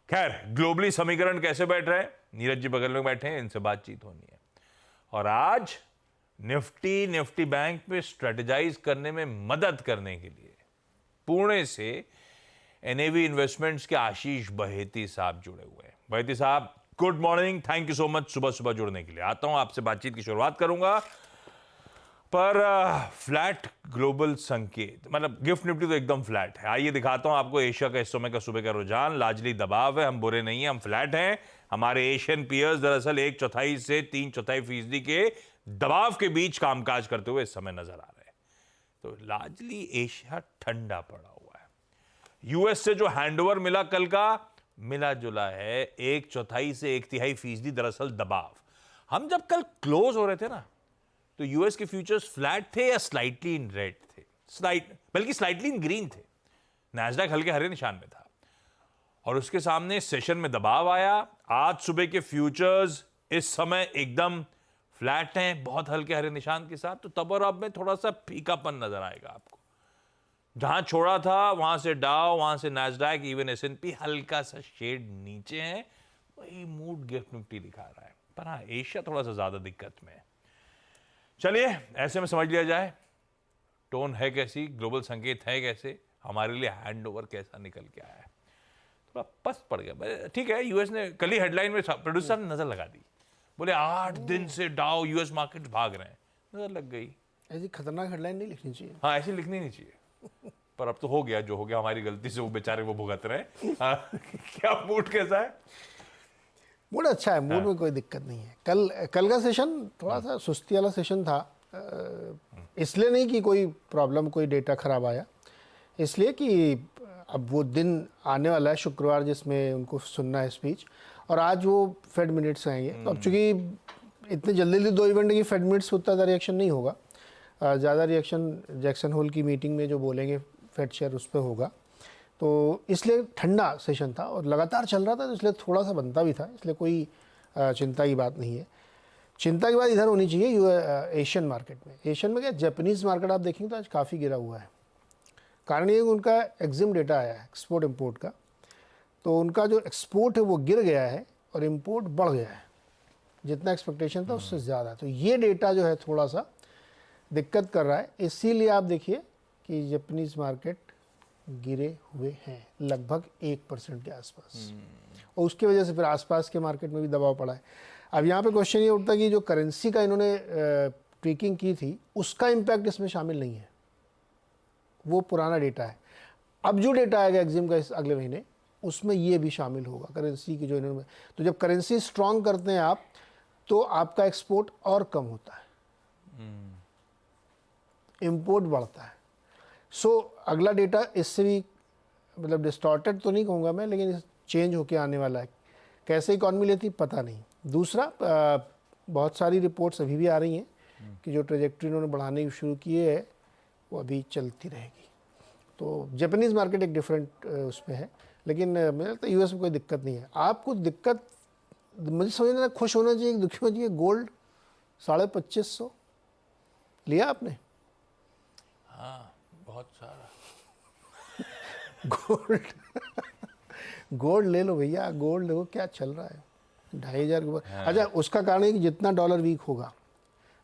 खैर, ग्लोबली समीकरण कैसे बैठ रहे हैं? नीरज जी बगल में बैठे हैं, इनसे बातचीत होनी है। और आज निफ्टी बैंक पे स्ट्रेटेजाइज करने में मदद करने के लिए पुणे से एनएवी इन्वेस्टमेंट्स के आशीष बहेती साहब जुड़े हुए हैं। बहेती साहब, good morning, thank you so much सुबह सुबह जुड़ने के लिए। आता हूं, आपसे बातचीत की शुरुआत करूंगा, पर फ्लैट ग्लोबल संकेत, मतलब गिफ्ट निफ्टी तो एकदम फ्लैट है। आइए दिखाता हूं आपको एशिया का इस समय का सुबह का रुझान। लार्जली दबाव है, हम बुरे नहीं हैं, हम फ्लैट हैं। हमारे एशियन पियर्स दरअसल 1/4 से 3/4% के दबाव के बीच कामकाज करते हुए इस समय नजर आ रहे हैं। तो लार्जली एशिया ठंडा पड़ा हुआ है। यूएस से जो हैंडओवर मिला कल का, मिला जुला है 1/4 से 1/3% दरअसल दबाव। हम जब कल क्लोज हो रहे थे ना, तो यूएस के फ्यूचर्स फ्लैट थे या स्लाइटली इन रेड थे, बल्कि स्लाइटली इन ग्रीन थे। नैस्डैक हल्के हरे निशान में था और उसके सामने सेशन में दबाव आया। आज सुबह के फ्यूचर्स इस समय एकदम फ्लैट हैं, बहुत हल्के हरे निशान के साथ। तो तब और अब में थोड़ा सा फीकापन नजर आएगा आपको। जहां छोड़ा था वहां से डाउ, वहां से नैस्डैक, इवन एसएनपी हल्का सा शेड नीचे है। वही मूड गिफ्ट निफ्टी दिखा रहा है। पर हाँ, एशिया थोड़ा सा ज्यादा दिक्कत में है। चलिए ऐसे में समझ लिया जाए, टोन है कैसी, ग्लोबल संकेत है कैसे, हमारे लिए हैंडओवर कैसा निकल के आया है। थोड़ा पस्त पड़ गया, ठीक है। यूएस ने कल ही हेडलाइन में प्रोड्यूसर ने नजर लगा दी, बोले 8 दिन से डाउ यूएस मार्केट भाग रहे हैं, नजर लग गई। ऐसी खतरनाक हेडलाइन नहीं लिखनी चाहिए। हाँ, ऐसी लिखनी नहीं चाहिए, पर अब तो हो गया जो हो गया, हमारी गलती से वो बेचारे वो भुगत रहे हैं। क्या मूड कैसा है? मूड अच्छा है, मूड में कोई दिक्कत नहीं है। कल का सेशन थोड़ा सा सुस्ती वाला सेशन था। इसलिए नहीं कि कोई प्रॉब्लम, कोई डेटा खराब आया, इसलिए कि अब वो दिन आने वाला है शुक्रवार जिसमें उनको सुनना है स्पीच, और आज वो फेड मिनट्स आएंगे। तो अब चूंकि इतने जल्दी 2 इवेंट की फेड मिनट्स उतना ज़्यादा रिएक्शन नहीं होगा। ज़्यादा रिएक्शन जैक्सन होल की मीटिंग में जो बोलेंगे फेड शेयर उस पर होगा। तो इसलिए ठंडा सेशन था और लगातार चल रहा था, तो इसलिए थोड़ा सा बनता भी था, इसलिए कोई चिंता की बात नहीं है। चिंता की बात इधर होनी चाहिए एशियन मार्केट में। एशियन में क्या, जापानीज़ मार्केट आप देखेंगे तो आज काफ़ी गिरा हुआ है। कारण ये उनका एक्जिम डेटा आया है एक्सपोर्ट इम्पोर्ट का, तो उनका जो एक्सपोर्ट है वो गिर गया है और इम्पोर्ट बढ़ गया है। जितना एक्सपेक्टेशन था उससे ज़्यादा। तो ये डेटा जो है थोड़ा सा दिक्कत कर रहा है। इसीलिए आप देखिए कि जापानीज़ मार्केट गिरे हुए हैं लगभग 1% के आसपास, और उसकी वजह से फिर आसपास के मार्केट में भी दबाव पड़ा है। अब यहाँ पे क्वेश्चन ये उठता है कि जो करेंसी का इन्होंने ट्वीकिंग की थी उसका इम्पैक्ट इसमें शामिल नहीं है, वो पुराना डेटा है। अब जो डेटा आएगा एग्जिम का इस अगले महीने, उसमें ये भी शामिल होगा करेंसी की जो इन्होंने। तो जब करेंसी स्ट्रॉन्ग करते हैं आप, तो आपका एक्सपोर्ट और कम होता है, इम्पोर्ट बढ़ता है। सो अगला डेटा इससे भी मतलब डिस्टॉर्टेड तो नहीं कहूँगा मैं, लेकिन चेंज होके आने वाला है। कैसे इकॉनमी लेती पता नहीं। दूसरा, बहुत सारी रिपोर्ट्स अभी भी आ रही हैं कि जो ट्रेजेक्ट्री इन्होंने बढ़ाने शुरू किए है वो अभी चलती रहेगी। तो जापानीज़ मार्केट एक डिफरेंट उसमें है, लेकिन मुझे लगता है यूएस में कोई दिक्कत नहीं है। आपको दिक्कत, मुझे समझना, खुश होना चाहिए, दुखी होना चाहिए। गोल्ड 2550 लिया आपने? हाँ, बहुत सारा गोल्ड गोल्ड ले लो भैया, गोल्ड देखो क्या चल रहा है, 2500 के ऊपर। अच्छा, उसका कारण है कि जितना डॉलर वीक होगा,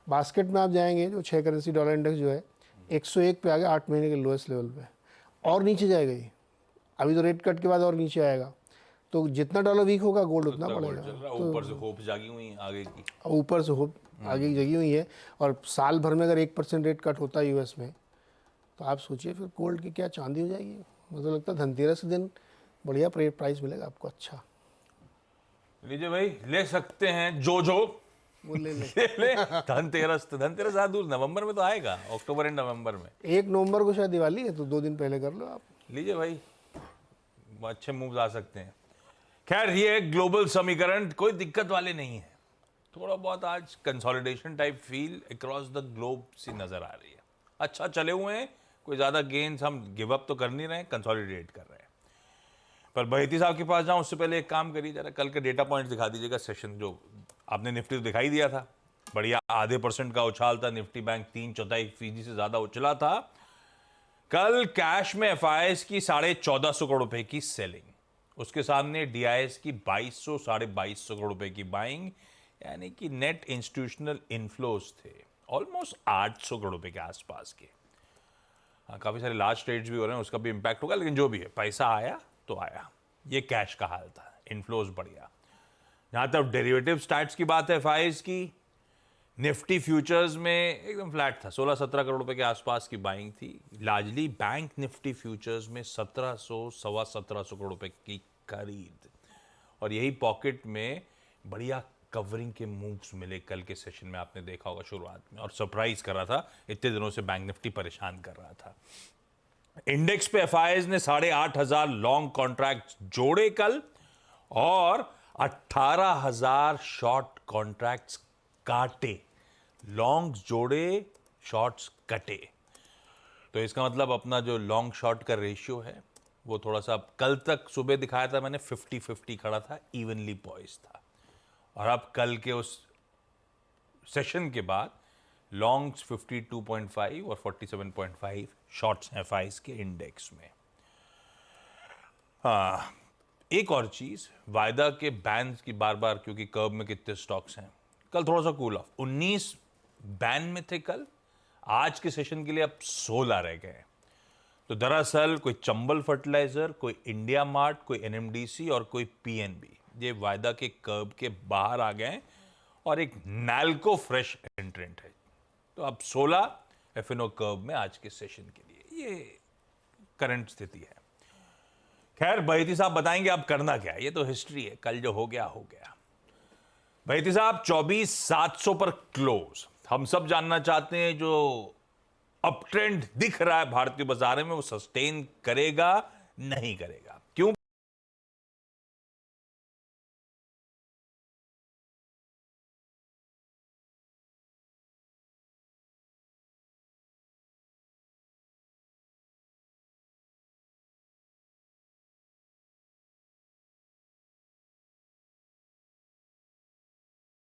बास्केट में आप जाएंगे, जो 6 करेंसी डॉलर इंडेक्स जो है 101 पे आ गया, 8 महीने के लोएस्ट लेवल पे, और नीचे जाएगा ये। अभी तो रेट कट के बाद और नीचे आएगा। तो जितना डॉलर वीक होगा गोल्ड उतना बढ़ेगा। ऊपर से होप जागी हुई आगे की, ऊपर से होप आगे की जगी हुई है। और साल भर में अगर 1% रेट कट होता है यूएस में, तो आप सोचिए फिर गोल्ड की क्या चांदी हो जाएगी। मुझे लगता है धनतेरस के दिन बढ़िया प्राइस मिलेगा आपको। अच्छा लीजिए भाई, ले सकते हैं जो वो ले ले धनतेरस ज़्यादा दूर, नवंबर में तो आएगा, अक्टूबर एंड नवंबर में। 1 नवंबर को शायद दिवाली है, तो 2 दिन पहले कर लो आप। लीजिए भाई, अच्छे मूव्स आ सकते हैं। खैर, ये ग्लोबल समीकरण कोई दिक्कत वाले नहीं है। थोड़ा बहुत आज consolidation type feel across the globe सी नजर आ रही है। अच्छा चले हुए हैं, कोई ज़्यादा गेन्स हम गिव अप तो कर नहीं रहे, कंसोलिडेट कर रहे हैं। पर बहेती साहब के पास जाऊं उससे पहले एक काम करिए, जरा कल के डेटा पॉइंट्स दिखा दीजिएगा। सेशन जो आपने निफ्टी तो दिखाई दिया था, बढ़िया 0.5% का उछाल था। निफ्टी बैंक 3/4% से ज़्यादा उछला था। कल कैश में एफआईआईज की 1450 करोड़ रुपए की सेलिंग, उसके सामने डीआईएस की 2200 2250 करोड़ रुपए की बाइंग, यानी कि नेट इंस्टीट्यूशनल इनफ्लोज थे ऑलमोस्ट 800 करोड़ रुपए के आसपास के। हाँ, काफ़ी सारे लार्ज ट्रेड्स भी हो रहे हैं, उसका भी इम्पैक्ट होगा, लेकिन जो भी है पैसा आया तो आया। ये कैश का हाल था, इनफ्लोज बढ़िया। जहाँ तक डेरिवेटिव स्टैट्स की बात है एफआईज की, निफ्टी फ्यूचर्स में एकदम फ्लैट था, 16-17 करोड़ रुपए के आसपास की बाइंग थी। लार्जली बैंक निफ्टी फ्यूचर्स में 1700 सवा 1700 करोड़ रुपए की खरीद, और यही पॉकेट में बढ़िया कवरिंग के मूव्स मिले कल के सेशन में, आपने देखा होगा शुरुआत में, और सरप्राइज कर रहा था, इतने दिनों से बैंक निफ्टी परेशान कर रहा था। इंडेक्स पे एफआईज ने 8,500 लॉन्ग कॉन्ट्रैक्ट जोड़े कल, और 18,000 शॉर्ट कॉन्ट्रैक्ट्स काटे। लॉन्ग्स जोड़े, शॉर्ट्स कटे, तो इसका मतलब अपना जो लॉन्ग शॉर्ट का रेशियो है वो थोड़ा सा, कल तक सुबह दिखाया था मैंने 50-50 खड़ा था, इवनली पॉइज था, और अब कल के उस सेशन के बाद लॉन्ग्स 52.5 और 47.5 शॉर्ट्स हैं एफआईज के इंडेक्स में। हाँ, एक और चीज, वायदा के बैंस की बार बार, क्योंकि कर्व में कितने स्टॉक्स हैं, कल थोड़ा सा कूल ऑफ, 19 बैन में थे कल, आज के सेशन के लिए अब 16 रह गए। तो दरअसल कोई चंबल फर्टिलाइजर, कोई इंडिया मार्ट, कोई एनएमडीसी और कोई पीएनबी, ये वायदा के कर्व के बाहर आ गए, और एक नैल्को फ्रेश एंट्रेंट है। तो अब 16 एफएनओ कर्व में आज के सेशन के लिए, ये करंट स्थिति है। खैर, बहेती साहब बताएंगे अब करना क्या है, ये तो हिस्ट्री है, कल जो हो गया हो गया। बहेती साहब 24,700 पर क्लोज। हम सब जानना चाहते हैं जो अप ट्रेंड दिख रहा है भारतीय बाजार में, वो सस्टेन करेगा नहीं करेगा।